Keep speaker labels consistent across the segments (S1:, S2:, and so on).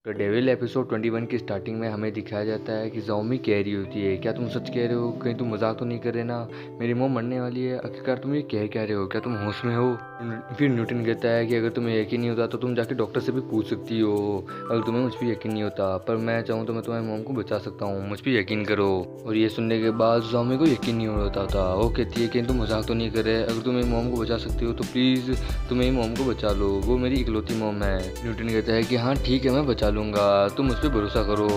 S1: The devil episode 21 की starting में हमें दिखाया जाता है कि ज़ॉम्बी कह रही होती है, क्या तुम सच कह रहे हो? कहीं तुम मजाक तो नहीं कर रहे ना? मेरी मॉम मरने वाली है, आखिरकार तुम ये कह क्या रहे हो? क्या तुम होश में हो? फिर न्यूटन कहता है कि अगर तुम्हें यकीन नहीं होता तो तुम जाके डॉक्टर से भी पूछ सकती हो, अगर तुम्हें मुझ पर यकीन नहीं होता, पर मैं चाहूँ तो मैं तुम्हारी मॉम को बचा सकता हूँ, मुझ पर यकीन करो। और ये सुनने के बाद ज़ॉम्बी को यकीन नहीं होता था। वो कहती है कि तुम मजाक तो नहीं कर रहे, अगर तुम मेरी मॉम को बचा सकती हो तो प्लीज़ तुम मेरी मॉम को बचा लो, वो मेरी इकलौती मॉम है। न्यूटन कहता है कि हाँ ठीक है, मैं बचा लूँगा, तुम मुझ पर भरोसा करो,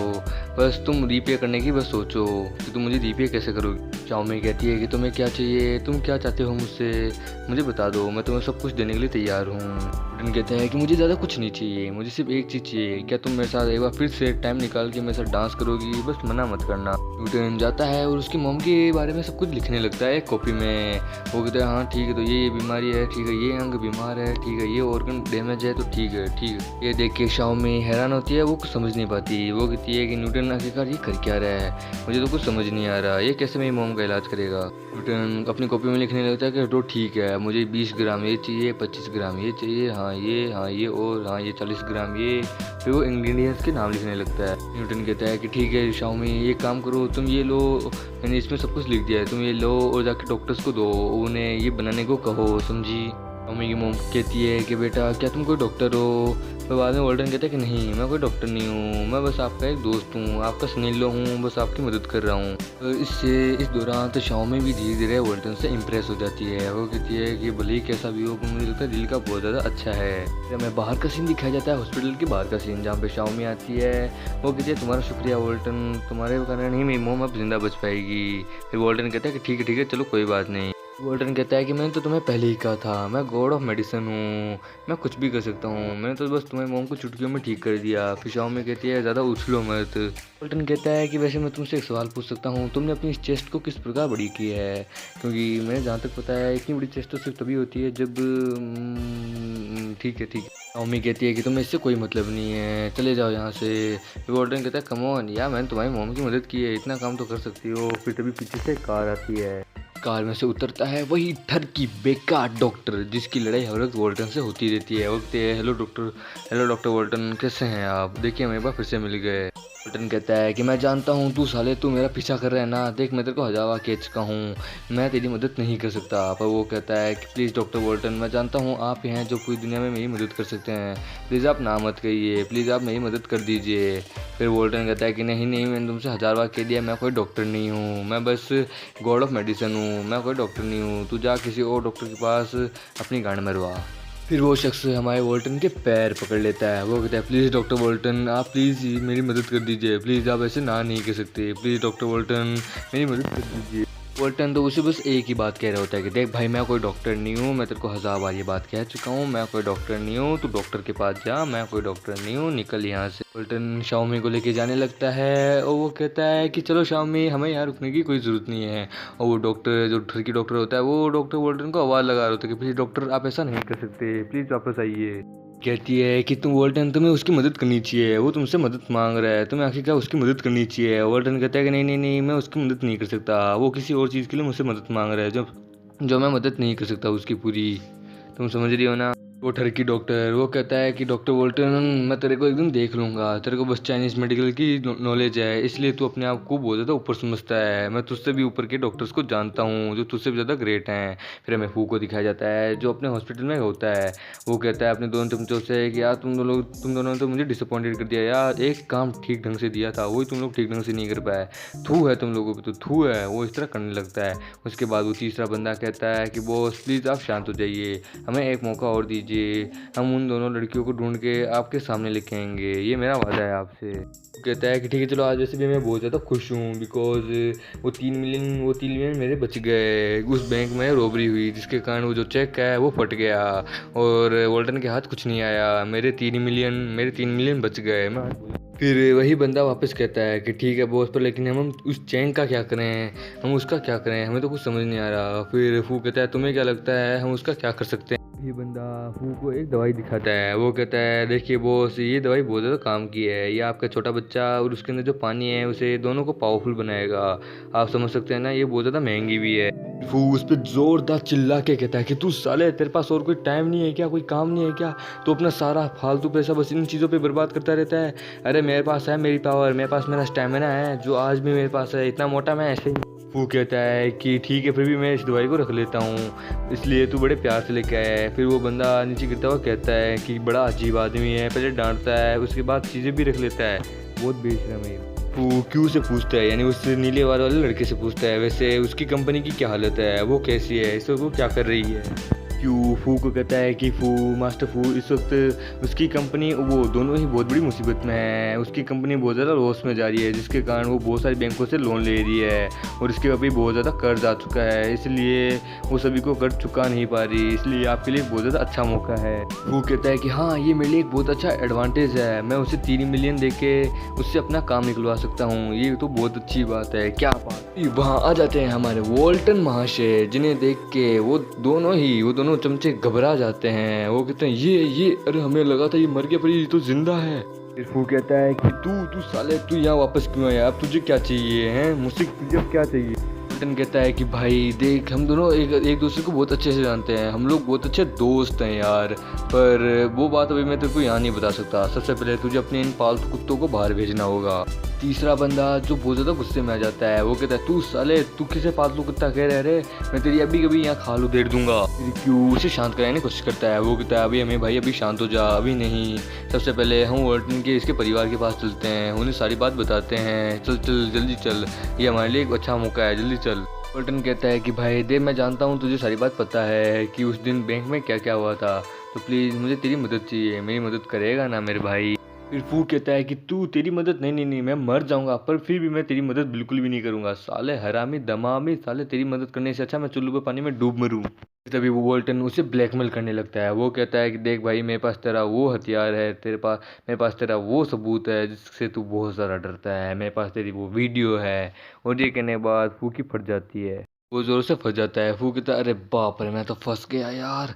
S1: बस तुम रीपे करने की बस सोचो कि तुम मुझे रीपे कैसे करोगे। चाउमी कहती है कि तुम्हें क्या चाहिए, तुम क्या चाहते हो मुझसे, मुझे बता दो, मैं तुम्हें सब कुछ देने के लिए तैयार हूँ। न्यूटन कहते हैं कि मुझे ज़्यादा कुछ नहीं चाहिए, मुझे सिर्फ एक चीज़ चाहिए, क्या तुम मेरे साथ एक बार फिर से टाइम निकाल के मेरे साथ डांस करोगी, बस मना मत करना। न्यूटन जाता है और उसकी मॉम के बारे में सब कुछ लिखने लगता है एक कॉपी में। वो कहता है हाँ ठीक है, तो ये बीमारी है, ठीक है, ये अंग बीमार है, ठीक है, ये ऑर्गन डैमेज है, तो ठीक है ठीक है। ये देख के शाओमी हैरान होती है, वो कुछ समझ नहीं पाती। वो कहती है कि न्यूटन आखिरकार ये कर क्या रहा है, मुझे तो कुछ समझ नहीं आ रहा, ये कैसे मेरी मॉम का इलाज करेगा। न्यूटन अपनी कॉपी में लिखने लगता है कि तो ठीक है, मुझे 20 ग्राम ये चाहिए, 25 ग्राम ये चाहिए, हाँ ये और हाँ ये 40 ग्राम ये। फिर वो इंग्रेडिएंट्स के नाम लिखने लगता है। न्यूटन कहता है कि ठीक है शाओमी, ये काम करो, तुम ये लो, मैंने इसमें सब कुछ लिख दिया है, तुम ये लो और जाके डॉक्टर्स को दो, उन्हें ये बनाने को कहो, समझी। मम्मी की मॉम कहती है कि बेटा क्या तुम कोई डॉक्टर हो? पर बाद में वॉल्टन कहता है कि नहीं, मैं कोई डॉक्टर नहीं हूँ, मैं बस आपका एक दोस्त हूँ, आपका स्नेल्लो हूँ, बस आपकी मदद कर रहा हूँ। तो इस दौरान तो शाओमी भी धीरे धीरे वॉल्टन से इम्प्रेस हो जाती है। वो कहती है कि भले ही कैसा भी हो, पर मुझे लगता है दिल का बहुत ज़्यादा अच्छा है। फिर हमें बाहर का सीन दिखाया जाता है, हॉस्पिटल के बाहर का सीन, जहाँ पे शाओमी आती है। वो कहती है तुम्हारा शुक्रिया वॉल्टन, तुम्हारे कारण ही मेरी मॉम अब जिंदा बच पाएगी। फिर वॉल्टन कहता है कि ठीक है चलो कोई बात नहीं। वॉल्टन कहता है कि मैंने तो तुम्हें पहले ही कहा था, मैं गॉड ऑफ मेडिसिन हूँ, मैं कुछ भी कर सकता हूँ, मैंने तो बस तुम्हारी मॉम को चुटकियों में ठीक कर दिया। फिर शाओमी कहती है ज़्यादा उछलो मत। वॉल्टन कहता है कि वैसे मैं तुमसे एक सवाल पूछ सकता हूँ, तुमने अपनी इस चेस्ट को किस प्रकार बड़ी की है? क्योंकि मैंने जहाँ तक पता है इतनी बड़ी चेस्ट तो सिर्फ तभी होती है जब ठीक है। शाओमी कहती है कि तुम्हें इससे कोई मतलब नहीं है, चले जाओ यहाँ से। फिर वॉल्टन कहता है कम ऑन यार, मैंने तुम्हारी मॉम की मदद की है, इतना काम तो कर सकती हो। फिर तभी पीछे से कार आती है। कार में से उतरता है वही ठरकी बेकार डॉक्टर, जिसकी लड़ाई हर वक्त वॉल्टन से होती रहती है। वक्त है हेलो डॉक्टर वॉल्टन, कैसे हैं आप? देखिए हम एक बार फिर से मिल गए। वॉल्टन कहता है कि मैं जानता हूँ तू साले, तू मेरा पीछा कर रहा है ना, देख मैं तेरे को हजावा कह चुका हूँ, मैं तेरी मदद नहीं कर सकता। पर वो कहता है कि प्लीज़ डॉक्टर वॉल्टन, मैं जानता हूँ आप ही हैं जो पूरी दुनिया में मेरी मदद कर सकते हैं, प्लीज़ आप ना मत कहिए, प्लीज़ आप मेरी मदद कर दीजिए। फिर वॉल्टन कहता है कि नहीं मैंने तुमसे 1000 बार कह दिया, मैं कोई डॉक्टर नहीं हूँ, मैं बस गॉड ऑफ मेडिसिन हूँ, मैं कोई डॉक्टर नहीं हूँ, तू जा किसी और डॉक्टर के पास अपनी गांड मरवा। फिर वो शख्स हमारे वॉल्टन के पैर पकड़ लेता है। वो कहता है प्लीज़ डॉक्टर वॉल्टन, आप प्लीज़ मेरी मदद कर दीजिए, प्लीज़ आप ऐसे ना नहीं कर सकते, प्लीज़ डॉक्टर वॉल्टन मेरी मदद कर दीजिए। वॉल्टन तो उसे बस एक ही बात कह रहा होता है कि देख भाई, मैं कोई डॉक्टर नहीं हूँ, मैं तेरे को 1000 बार ये बात कह चुका हूँ, मैं कोई डॉक्टर नहीं हूँ, तू डॉक्टर के पास जा, मैं कोई डॉक्टर नहीं हूँ, निकल यहाँ से। वॉल्टन शाओमी को लेके जाने लगता है और वो कहता है कि चलो शाओमी, हमें यहाँ रुकने की कोई ज़रूरत नहीं है। और वो डॉक्टर जो ठरकी डॉक्टर होता है, वो डॉक्टर वॉल्टन को आवाज़ लगा रहा होता है कि प्लीज़ डॉक्टर आप ऐसा नहीं कर सकते, प्लीज़ वापस आइए। कहती है कि तुम वॉल्टन, तुम्हें उसकी मदद करनी चाहिए, वो तुमसे मदद मांग रहा है, तुम्हें आखिरकार उसकी मदद करनी चाहिए। वॉल्टन कहता है कि नहीं मैं उसकी मदद नहीं कर सकता, वो किसी और चीज़ के लिए मुझसे मदद मांग रहा है, जो मैं मदद नहीं कर सकता उसकी पूरी, तुम समझ रही हो ना। वो ठरकी डॉक्टर वो कहता है कि डॉक्टर वॉल्टन, मैं तेरे को एकदम देख लूँगा, तेरे को बस चाइनीज़ मेडिकल की नॉलेज है, इसलिए तू अपने आप को बहुत ज़्यादा ऊपर समझता है, मैं तुझसे भी ऊपर के डॉक्टर्स को जानता हूँ जो तुझसे भी ज़्यादा ग्रेट हैं। फिर हमें फू को दिखाया जाता है जो अपने हॉस्पिटल में होता है। वो कहता है अपने दोनों चमचों से कि यार तुम दोनों ने तो मुझे डिसअपॉइंटेड कर दिया यार, एक काम ठीक ढंग से दिया था वही तुम लोग ठीक ढंग से नहीं कर पाए, थू है तुम लोगों पर, तो थू है। वो इस तरह करने लगता है। उसके बाद वो तीसरा बंदा कहता है कि बॉस प्लीज़ आप शांत हो जाइए, हमें एक मौका और दीजिए, हम उन दोनों लड़कियों को ढूंढ के आपके सामने लेके आएंगे, ये मेरा वादा है आपसे। वो कहता है कि ठीक है चलो, आज वैसे भी मैं बहुत ज़्यादा खुश हूँ बिकॉज वो 3 मिलियन मेरे बच गए। उस बैंक में रॉबरी हुई जिसके कारण वो जो चेक है वो फट गया और वॉल्टन के हाथ कुछ नहीं आया, मेरे 3 मिलियन बच गए। मैं फिर वही बंदा वापस कहता है कि ठीक है बॉस, पर लेकिन हम उस चैन का क्या करें, हम उसका क्या करें, हमें तो कुछ समझ नहीं आ रहा। फिर फू कहता है तुम्हें क्या लगता है हम उसका क्या कर सकते हैं? ये बंदा फू को एक दवाई दिखाता है। वो कहता है देखिए बॉस, ये दवाई बहुत ज़्यादा काम की है, ये आपका छोटा बच्चा और उसके अंदर जो पानी है उसे दोनों को पावरफुल बनाएगा। आप समझ सकते हैं ना, ये बहुत ज़्यादा महंगी भी है। फू उस पर जोरदार चिल्ला के कहता है कि तू साले, तेरे पास और कोई टाइम नहीं है क्या, कोई काम नहीं है क्या, तो अपना सारा फालतू पैसा बस इन चीज़ों पे बर्बाद करता रहता है। अरे मेरे पास है मेरी पावर, मेरे पास मेरा स्टेमिना है जो आज भी मेरे पास है, इतना मोटा मैं ऐसे ही। वो कहता है कि ठीक है, फिर भी मैं इस दवाई को रख लेता हूँ, इसलिए तू बड़े प्यार से लेके आया है। फिर वो बंदा नीचे गिरता हुआ कहता है कि बड़ा अजीब आदमी है, पहले डांटता है उसके बाद चीज़ें भी रख लेता है, बहुत बेशरम है। वो क्यों से पूछता है, यानी उस नीले वाले लड़के से पूछता है वैसे उसकी कंपनी की क्या हालत है, वो कैसी है, इस वक्त वो क्या कर रही है। क्यों फू को कहता है कि मास्टर फू, इस वक्त उसकी कंपनी, वो दोनों ही बहुत बड़ी मुसीबत में है। उसकी कंपनी बहुत ज़्यादा लॉस में जा रही है, जिसके कारण वो बहुत सारी बैंकों से लोन ले रही है और इसके अभी बहुत ज़्यादा कर्ज आ चुका है, इसलिए वो सभी को कर्ज चुका नहीं पा रही, इसलिए आपके लिए बहुत ज़्यादा अच्छा मौका है। वो कहता है कि हाँ, ये मेरे लिए एक बहुत अच्छा एडवांटेज है, मैं उसे 3 मिलियन दे के उससे अपना काम निकलवा सकता हूँ, ये तो बहुत अच्छी बात है। क्या बात। वहाँ आ जाते हैं हमारे वॉल्टन महाशय, जिन्हें देख के वो दोनों चमचे घबरा जाते हैं। वो कहते हैं ये अरे हमें लगा था ये मर गया, पर ये तो जिंदा है। फिर फू कहता है कि तू साले, तू यहाँ वापस क्यों आया, अब तुझे क्या चाहिए हैं, मुझसे तुझे अब क्या चाहिए। वॉल्टन कहता है कि भाई देख, हम दोनों एक दूसरे को बहुत अच्छे से जानते हैं, हम लोग बहुत अच्छे दोस्त हैं यार, पर वो बात अभी मैं तेरे को यहाँ नहीं बता सकता। सबसे पहले तुझे अपने इन पालतू कुत्तों को बाहर भेजना होगा। तीसरा बंदा जो बहुत ज़्यादा गुस्से में आ जाता है, वो कहता है तू साले, तू किसे पालतू कुत्ता कह रहे रे, मैं तेरी अभी कभी यहाँ खाल उधेड़ दूंगा। फिर क्यों उसे शांत कराने की कोशिश करता है। वो कहता है अभी हमें भाई, अभी शांत हो जा, अभी नहीं, सबसे पहले हम वॉल्टन के इसके परिवार के पास चलते हैं, उन्हें सारी बात बताते हैं, चल जल्दी चल, ये हमारे लिए एक अच्छा मौका है, जल्दी चल। वॉल्टन कहता है कि भाई देव, मैं जानता हूँ तुझे सारी बात पता है कि उस दिन बैंक में क्या क्या हुआ था, तो प्लीज़ मुझे तेरी मदद चाहिए, मेरी मदद करेगा ना मेरे भाई। फिर फू कहता है कि तू, तेरी मदद नहीं, मैं मर जाऊंगा पर फिर भी मैं तेरी मदद बिल्कुल भी नहीं करूंगा, साले हरामी दमामी साले, तेरी मदद करने से अच्छा मैं चुल्लू पे पानी में डूब मरूं। तभी वो वॉल्टन उसे ब्लैकमेल करने लगता है। वो कहता है कि देख भाई, मेरे पास तेरा वो हथियार है, मेरे पास तेरा वो सबूत है जिससे तू बहुत ज़्यादा डरता है, मेरे पास तेरी वो वीडियो है। और ये कहने के बाद फू की फट जाती है, वो जोर से फंस जाता है। फू कहता है अरे बाप रे, मैं तो फंस गया यार।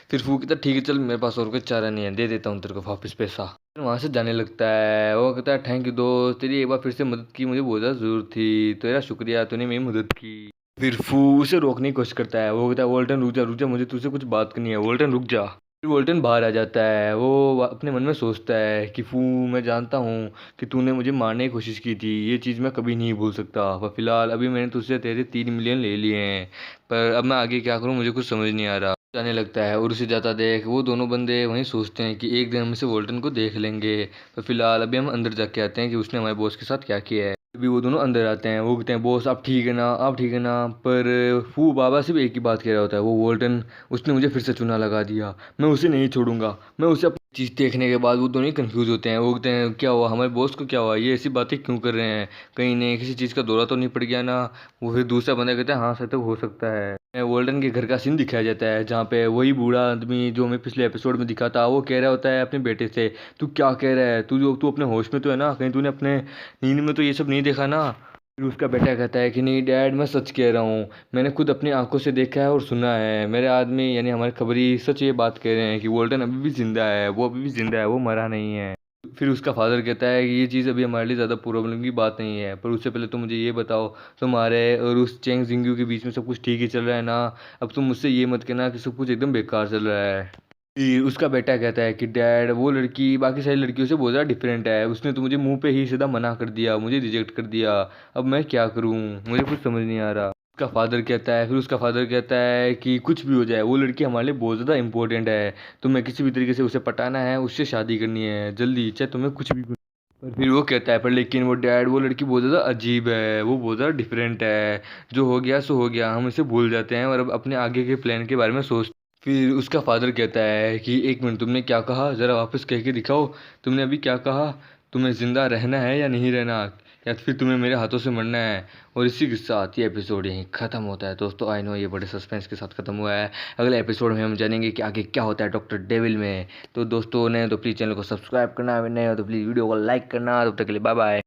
S1: फिर फू कहता है ठीक है चल, मेरे पास और कोई चारा नहीं है, दे देता हूँ तेरे को वापस पैसा। फिर वहाँ से जाने लगता है। वो कहता है थैंक यू दोस्त, तेरी एक बार फिर से मदद की, मुझे बहुत ज़्यादा ज़रूरत थी, तेरा शुक्रिया, तूने मेरी मदद की। फिर फू उसे रोकने की कोशिश करता है। वो कहता है वॉल्टन रुक जा, मुझे तुझसे कुछ बात करनी है, वॉल्टन रुक जा। फिर वॉल्टन बाहर आ जाता है। वो अपने मन में सोचता है कि फू, मैं जानता हूँ कि तूने मुझे मारने की कोशिश की थी, ये चीज़ मैं कभी नहीं भूल सकता, पर फिलहाल अभी मैंने तुझसे तेरे 3 मिलियन ले लिए हैं, पर अब मैं आगे क्या करूँ मुझे कुछ समझ नहीं आ रहा। जाने लगता है और उसे जाता देख वो दोनों बंदे वहीं सोचते हैं कि एक दिन हम इसे वॉल्टन को देख लेंगे, पर फिलहाल अभी हम अंदर जाके आते हैं कि उसने हमारे बॉस के साथ क्या किया है। अभी वो दोनों अंदर आते हैं। वो कहते हैं बॉस आप ठीक है ना, आप ठीक है ना, पर फू बाबा सिर्फ एक ही बात कह रहा होता है, वो वॉल्टन, उसने मुझे फिर से चूना लगा दिया, मैं उसे नहीं छोड़ूंगा, मैं उसे अपनी चीज़ देखने के बाद वो दोनों ही कंफ्यूज होते हैं। वो कहते हैं क्या हुआ, हमारे बॉस को क्या हुआ, ये ऐसी बातें क्यों कर रहे हैं, कहीं नहीं किसी चीज़ का दौरा तो नहीं पड़ गया ना। वो फिर दूसरा बंदा कहता है हाँ सर, तो हो सकता है। वॉल्टन के घर का सीन दिखाया जाता है, जहाँ पे वही बूढ़ा आदमी जो हमें पिछले एपिसोड में दिखा था, वो कह रहा होता है अपने बेटे से, तू क्या कह रहा है, तू अपने होश में तो है ना, कहीं तूने अपने नींद में तो ये सब नहीं देखा ना। फिर उसका बेटा कहता है कि नहीं डैड, मैं सच कह रहा हूँ, मैंने खुद अपनी आंखों से देखा है और सुना है, मेरे आदमी यानी हमारे खबरी सच ये बात कह रहे हैं कि वॉल्टन अभी भी जिंदा है, वो अभी भी जिंदा है, वो मरा नहीं है। फिर उसका फादर कहता है कि ये चीज़ अभी हमारे लिए ज़्यादा प्रॉब्लम की बात नहीं है, पर उससे पहले तुम मुझे ये बताओ, तुम्हारे और उस चेंग जिंगू के बीच में सब कुछ ठीक ही चल रहा है ना, अब तुम मुझसे ये मत कहना कि सब कुछ एकदम बेकार चल रहा है। फिर उसका बेटा कहता है कि डैड, वो लड़की बाकी सारी लड़कियों से बहुत ज़्यादा डिफरेंट है, उसने तो मुझे मुंह पे ही सीधा मना कर दिया, मुझे रिजेक्ट कर दिया, अब मैं क्या करूं, मुझे कुछ समझ नहीं आ रहा। उसका फादर कहता है कि कुछ भी हो जाए, वो लड़की हमारे लिए बहुत ज़्यादा इंपॉर्टेंट है, तुम्हें किसी भी तरीके से उसे पटाना है, उससे शादी करनी है जल्दी, चाहे तुम्हें कुछ भी। पर फिर वो कहता है पर लेकिन वो डैड, वो लड़की बहुत ज़्यादा अजीब है, वो बहुत ज़्यादा डिफरेंट है, जो हो गया सो हो गया, हम इसे भूल जाते हैं और अब अपने आगे के प्लान के बारे में सोच। फिर उसका फादर कहता है कि एक मिनट, तुमने क्या कहा, ज़रा वापस कह के दिखाओ, तुमने अभी क्या कहा, तुम्हें ज़िंदा रहना है या नहीं रहना, या फिर तुम्हें मेरे हाथों से मरना है। और इसी के साथ ये एपिसोड यहीं ख़त्म होता है दोस्तों। आई नो ये बड़े सस्पेंस के साथ ख़त्म हुआ है, अगले एपिसोड में हम जानेंगे कि आगे क्या होता है डॉक्टर डेविल में। तो दोस्तों ने तो प्लीज़ चैनल को सब्सक्राइब करना, नए हो तो प्लीज़ वीडियो को लाइक करना। तब तक के लिए बाय बाय।